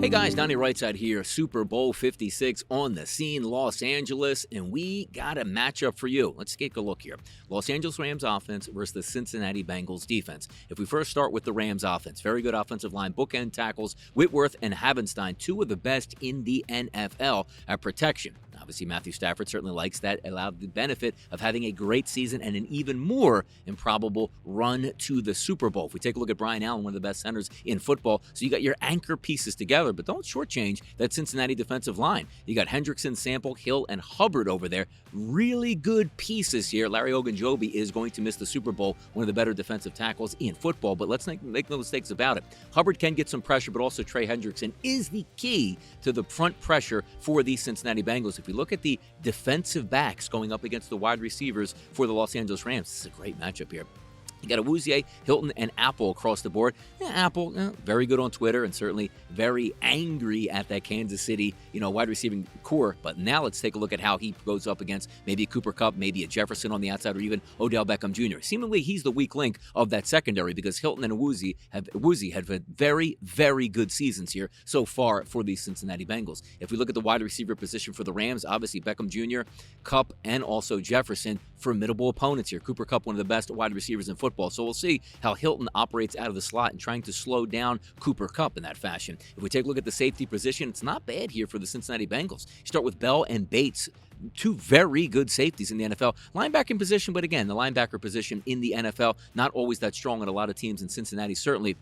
Hey guys, Donnie RightSide here. Super Bowl 56 on the scene, Los Angeles, and we got a matchup for you. Let's take a look here. Los Angeles Rams offense versus the Cincinnati Bengals defense. If we first start with the Rams offense, very good offensive line, bookend tackles, Whitworth and Havenstein, two of the best in the NFL at protection. Obviously, Matthew Stafford certainly likes that, allowed the benefit of having a great season and an even more improbable run to the Super Bowl. If we take a look at Brian Allen, one of the best centers in football, so you got your anchor pieces together, but don't shortchange that Cincinnati defensive line. You got Hendrickson, Sample, Hill, and Hubbard over there. Really good pieces here. Larry Ogunjobi is going to miss the Super Bowl, one of the better defensive tackles in football, but let's make no mistakes about it. Hubbard can get some pressure, but also Trey Hendrickson is the key to the front pressure for the Cincinnati Bengals. If we look at the defensive backs going up against the wide receivers for the Los Angeles Rams, this is a great matchup here. You got Awuzie, Hilton, and Apple across the board. Apple, very good on Twitter and certainly very angry at that Kansas City, wide receiving core. But now let's take a look at how he goes up against maybe a Cooper Kupp, maybe a Jefferson on the outside, or even Odell Beckham Jr. Seemingly, he's the weak link of that secondary because Hilton and Awuzie have had very, very good seasons here so far for the Cincinnati Bengals. If we look at the wide receiver position for the Rams, obviously Beckham Jr., Kupp, and also Jefferson, formidable opponents here. Cooper Kupp, one of the best wide receivers in football. So we'll see how Hilton operates out of the slot and trying to slow down Cooper Kupp in that fashion. If we take a look at the safety position, it's not bad here for the Cincinnati Bengals. You start with Bell and Bates, two very good safeties in the NFL. Linebacker position, but again, the linebacker position in the NFL, not always that strong on a lot of teams, in Cincinnati certainly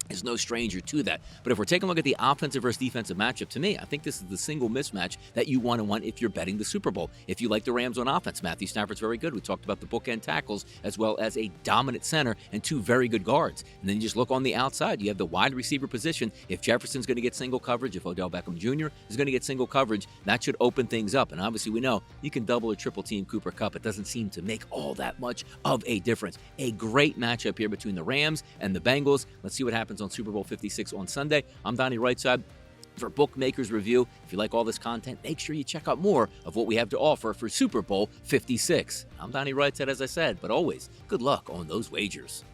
is no stranger to that. But if we're taking a look at the offensive versus defensive matchup, to me, I think this is the single mismatch that you want to win if you're betting the Super Bowl. If you like the Rams on offense, Matthew Stafford's very good. We talked about the bookend tackles as well as a dominant center and two very good guards. And then you just look on the outside. You have the wide receiver position. If Jefferson's going to get single coverage, if Odell Beckham Jr. is going to get single coverage, that should open things up. And obviously we know you can double or triple team Cooper Kupp. It doesn't seem to make all that much of a difference. A great matchup here between the Rams and the Bengals. Let's see what happens on Super Bowl 56 on Sunday. I'm Donnie RightSide for Bookmakers Review. If you like all this content, make sure you check out more of what we have to offer for Super Bowl 56. I'm Donnie RightSide, as I said, but always good luck on those wagers.